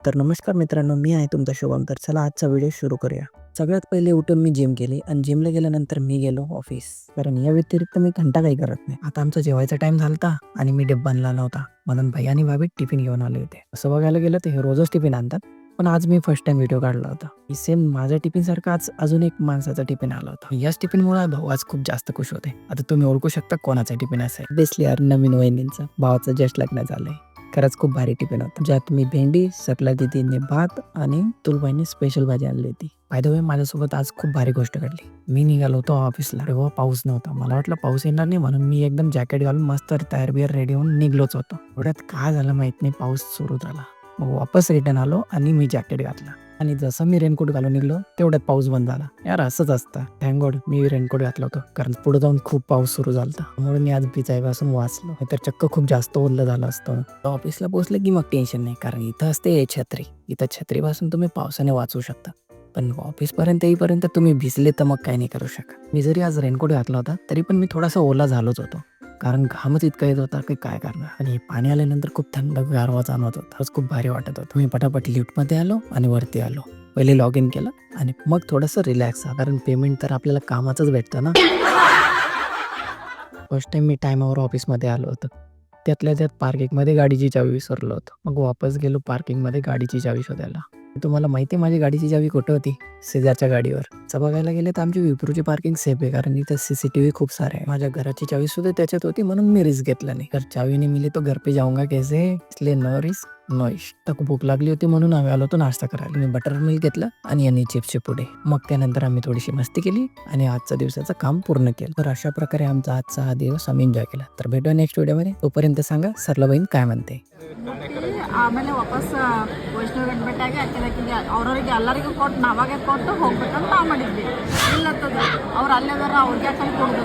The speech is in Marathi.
तर नमस्कार मित्रांनो, मी आहे तुमचा शुभम. तर चला आजचा व्हिडिओ सुरू करूया. सगळ्यात पहिले उठून मी जिम केली आणि जिमला गेल्यानंतर मी गेलो ऑफिस. कारण या व्यतिरिक्त मी घंटा काही करत नाही. आता आमचा जेवायचा टाइम झालता आणि मी डब्बा आणला नव्हता म्हणून भाई आणि भाभी टिफिन घेऊन आले होते. असं बघायला गेलं तर हे रोजच टिफिन आणतात, पण आज मी फर्स्ट टाइम व्हिडिओ काढला होता. सेम माझ्या टिफिन सारखा आज अजून एक माणसाचा टिफिन आला होता. याच टिफिनमुळे भाऊ आज खूप जास्त खुश होते. आता तुम्ही ओळखू शकता कोणाचा टिफिन असेल. बेसली यार नवीन वहिनींचा, भावाचं जस्ट लग्न झालंय. खरंच खूप भारी टिफिन होता, ज्यात मी भेंडी, सकला दीदीने भात आणि तुलबाईने स्पेशल भाजी आणली होती. बाय द वे माझ्यासोबत आज खूप भारी गोष्ट घडली. मी निघालो होतो ऑफिसला, तेव्हा पाऊस नव्हता. मला वाटलं पाऊस येणार नाही म्हणून मी एकदम जॅकेट घालून मस्त तयार बियार रेडी होऊन निघलोच होतो. एवढ्यात काय झालं माहित नाही, पाऊस सुरू झाला. मग वापस रिटर्न आलो आणि मी जॅकेट घातलं आणि जसं मी रेनकोट घालून निघलो तेवढ्यात पाऊस बंद झाला. यार असंच असतं. थँक गॉड मी रेनकोट घातलं होतं, कारण पुढे जाऊन खूप पाऊस सुरू झाला. त्यामुळे मी आज भिजायपासून वाचलो, तर चक्क खूप जास्त ओलं झालं असतं. ऑफिसला पोहोचलं की मग टेन्शन नाही, कारण इथं असते छत्री. इथं छत्रीपासून तुम्ही पावसाने वाचू शकता. पण ऑफिसपर्यंत येईपर्यंत तुम्ही भिजले तर मग काही नाही करू शकत. मी जरी आज रेनकोट घातला होता तरी पण मी थोडासा ओला झालोच होतो, कारण घामच इतका येत होता की काय करणार. आणि पाणी आल्यानंतर खूप थंड गारवा जाणवत होता. खूप भारी वाटत होतं. मी पटापट लिफ्टमध्ये आलो आणि वरती आलो. पहिले लॉग इन केलं आणि मग थोडंसं रिलॅक्स, कारण पेमेंट तर आपल्याला कामाचंच भेटतं ना. फर्स्ट टाइम मी टायमावर ऑफिसमध्ये आलो होतो. त्यातल्या त्यात पार्किंगमध्ये गाडीची चावी विसरलो होतो. मग वापस गेलो पार्किंगमध्ये गाडीची चावी शोधायला. तुम्हाला माहिती आहे माझी गाडीची चावी कुठं होती? शेजारच्या गाडीवर. तसं बघायला गेले तर आमची विप्रोची पार्किंग सेफ आहे, कारण इथं CCTV खूप सारे आहे. माझ्या घराची चावी सुद्धा त्याच्यात होती म्हणून मी रिस्क घेतला नाही. तर चावी नाही मिली तो घर पे जाऊंगा कैसे, इसलिए नो रिस्क नो इश्क. तर भूक लागली होती म्हणून आम्ही आलो होतो नाश्ता करायला. मी बटर मिल्क घेतलं आणि यांनी चिप्सचे पुडे. मग त्यानंतर आम्ही थोडीशी मस्ती केली आणि आजच्या दिवसाचं काम पूर्ण केलं. तर अशा प्रकारे आमचा आजचा हा दिवस आम्ही एन्जॉय केला. तर भेटूया नेक्स्ट व्हिडिओमध्ये. तोपर्यंत सांगा सरलाबाईन काय म्हणते. ಆಮೇಲೆ ವಾಪಸ್ ವೈಷ್ಣವ ಗಂಟ ಬೆಟ್ಟಾಗಿ ಅಕ್ಕಿದಕ್ಕಿಗೆ ಅವ್ರವ್ರಿಗೆ ಎಲ್ಲರಿಗೂ ಕೊಟ್ಟು ನಾವಾಗೆ ಕೊಟ್ಟು ಹೋಗ್ಬೇಕಂತ ನಾವು ಮಾಡಿದ್ವಿ. ಇಲ್ಲತ್ತದು ಅವ್ರು ಅಲ್ಲೇದಾರ ಅವ್ರಿಗೆ ಯಾಕೆ ಕೊಡೋದು.